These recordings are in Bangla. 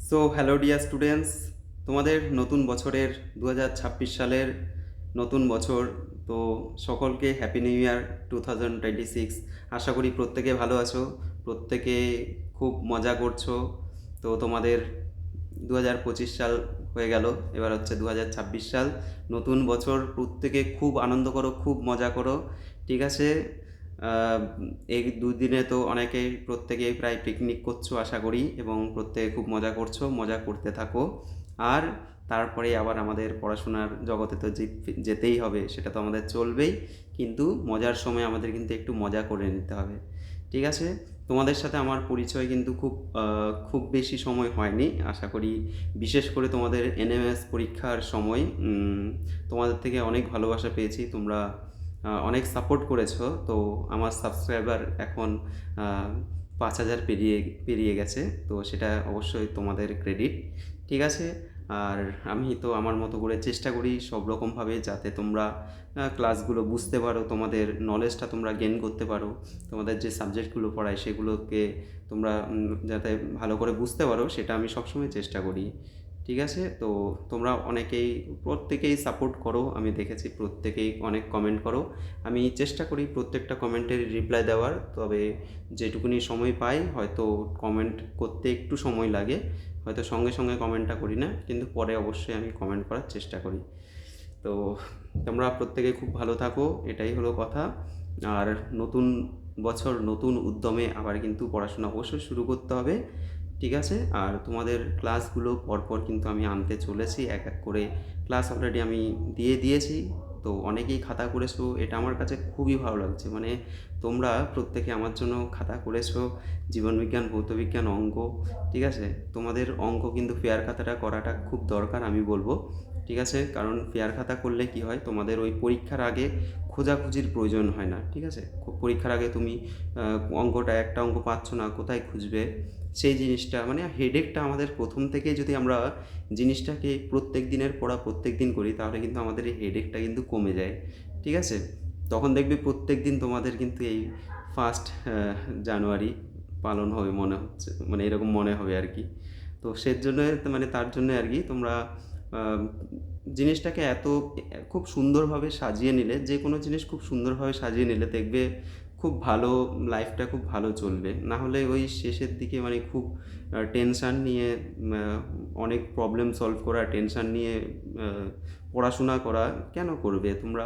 সো হ্যালো ডিয়ার স্টুডেন্টস, তোমাদের নতুন বছরের 2026 সালের নতুন বছর। তো সকলকে হ্যাপি নিউ ইয়ার 2026। আশা করি প্রত্যেকে ভালো আছো, প্রত্যেকে খুব মজা করছো। তো তোমাদের 2025 সাল হয়ে গেল, এবার হচ্ছে 2026 সাল, নতুন বছর। প্রত্যেকে খুব আনন্দ করো, খুব মজা করো, ঠিক আছে? আহ, এই দুদিনে তো অনেকেই প্রত্যেকেই প্রায় পিকনিক করছো আশা করি, এবং প্রত্যেকে খুব মজা করছো, মজা করতে থাকো। আর তারপরে আবার আমাদের পড়াশোনার জগতে তো যেতেই হবে, সেটা তো আমাদের চলবেই, কিন্তু মজার সময় আমাদের কিন্তু একটু মজা করে নিতে হবে, ঠিক আছে? তোমাদের সাথে আমার পরিচয় কিন্তু খুব বেশি সময় হয়নি আশা করি। বিশেষ করে তোমাদের এনএমএস পরীক্ষার সময় তোমাদের থেকে অনেক ভালোবাসা পেয়েছি, তোমরা অনেক সাপোর্ট করেছো। তো আমার সাবস্ক্রাইবার এখন 5,000 পেরিয়ে পেরিয়ে গেছে, তো সেটা অবশ্যই তোমাদের ক্রেডিট, ঠিক আছে? আর আমি তো আমার মতো করে চেষ্টা করি সব রকমভাবে, যাতে তোমরা ক্লাসগুলো বুঝতে পারো, তোমাদের নলেজটা তোমরা গেইন করতে পারো, তোমাদের যে সাবজেক্টগুলো পড়ায় সেগুলোকে তোমরা যাতে ভালো করে বুঝতে পারো, সেটা আমি সবসময় চেষ্টা করি, ঠিক আছে? তো তোমরা অনেকেই, প্রত্যেকেই সাপোর্ট করো, আমি দেখেছি প্রত্যেকেই অনেক কমেন্ট করো। আমি চেষ্টা করি প্রত্যেকটা কমেন্টের রিপ্লাই দেওয়ার, তবে যেটুকুনি সময় পাই, হয়তো কমেন্ট করতে একটু সময় লাগে, হয়তো সঙ্গে সঙ্গে কমেন্টটা করি না, কিন্তু পরে অবশ্যই আমি কমেন্ট করার চেষ্টা করি। তো তোমরা প্রত্যেকে খুব ভালো থাকো, এটাই হলো কথা। আর নতুন বছর নতুন উদ্যমে আবার কিন্তু পড়াশোনা অবশ্যই শুরু করতে হবে, ঠিক আছে? আর তোমাদের ক্লাসগুলো পরপর কিন্তু আমি আনতে চলেছি, এক এক করে ক্লাস অলরেডি আমি দিয়ে দিয়েছি। তো অনেকেই খাতা করেছো, এটা আমার কাছে খুবই ভালো লাগছে, মানে তোমরা প্রত্যেকে আমার জন্য খাতা করেছো, জীবনবিজ্ঞান, ভৌতবিজ্ঞান, অঙ্ক, ঠিক আছে? তোমাদের অঙ্ক কিন্তু ফেয়ার খাতাটা করাটা খুব দরকার আমি বলবো, ঠিক আছে? কারণ ফেয়ার খাতা করলে কি হয়, তোমাদের ওই পরীক্ষার আগে খোঁজাখুঁজির প্রয়োজন হয় না, ঠিক আছে? পরীক্ষার আগে তুমি অঙ্কটা, একটা অঙ্ক পাচ্ছ না, কোথায় খুঁজবে, সেই জিনিসটা মানে হেডেকটা আমাদের প্রথম থেকে যদি আমরা জিনিসটাকে প্রত্যেক দিনের পড়া প্রত্যেক দিন করি, তাহলে কিন্তু আমাদের এই হেডেকটা কিন্তু কমে যায়, ঠিক আছে? তখন দেখবে প্রত্যেক দিন তোমাদের কিন্তু এই 1 জানুয়ারি পালন হবে মনে হচ্ছে, মানে এরকম মনে হবে আর কি। তো সেজন্য, মানে তার জন্য আর কি তোমরা আহ, জিনিসটাকে খুব সুন্দরভাবে সাজিয়ে নিলে, যে কোনো জিনিস খুব সুন্দরভাবে সাজিয়ে নিলে দেখবে খুব ভালো, লাইফটা খুব ভালো চলবে। না হলে ওই শেষের দিকে মানে খুব টেনশান নিয়ে অনেক প্রবলেম সলভ করা, টেনশান নিয়ে পড়াশোনা করা কেন করবে তোমরা?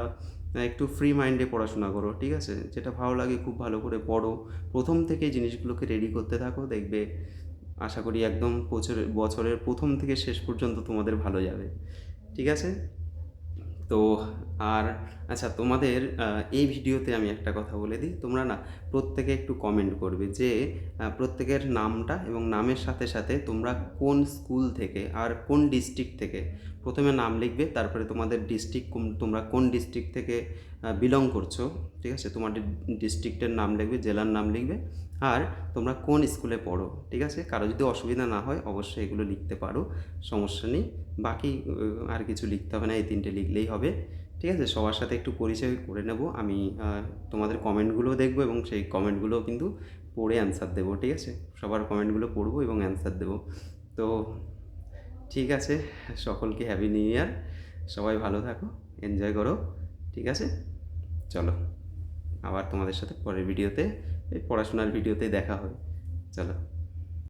একটু ফ্রি মাইন্ডে পড়াশোনা করো, ঠিক আছে? যেটা ভালো লাগে খুব ভালো করে পড়ো, প্রথম থেকে জিনিসগুলোকে রেডি করতে থাকো, দেখবে আশা করি একদম বছরের প্রথম থেকে শেষ পর্যন্ত তোমাদের ভালো যাবে, ঠিক আছে? তো আর আচ্ছা, তোমাদের এই ভিডিওতে আমি একটা কথা বলে দিই, তোমরা না প্রত্যেকে একটু কমেন্ট করবে যে প্রত্যেকের নামটা এবং নামের সাথে সাথে তোমরা কোন স্কুল থেকে আর কোন ডিস্ট্রিক্ট থেকে, প্রথমে নাম লিখবে, তারপরে তোমাদের ডিস্ট্রিক্ট, তোমরা কোন ডিস্ট্রিক্ট থেকে বিলং করছো, ঠিক আছে? তোমাদের ডিস্ট্রিক্টের নাম লিখবে, জেলার নাম লিখবে, আর তোমরা কোন স্কুলে পড়ো, ঠিক আছে? কারো যদি অসুবিধা না হয় অবশ্যই এগুলো লিখতে পারো, সমস্যা নেই। বাকি আর কিছু লিখতে হবে না, এই 3টে লিখলেই হবে, ঠিক আছে? সবার সাথে একটু পরিচয় করে নেব আমি, তোমাদের কমেন্টগুলো দেখবো এবং সেই কমেন্টগুলো কিন্তু পড়ে অ্যান্সার দেবো, ঠিক আছে? সবার কমেন্টগুলো পড়বো এবং অ্যান্সার দেবো। তো ঠিক আছে, সকলকে হ্যাপি নিউ ইয়ার, সবাই ভালো থাকো, এনজয় করো, ঠিক আছে? চলো, আবার তোমাদের সাথে পরের ভিডিওতে, এই পড়াশোনার ভিডিওতে দেখা হবে, চলো।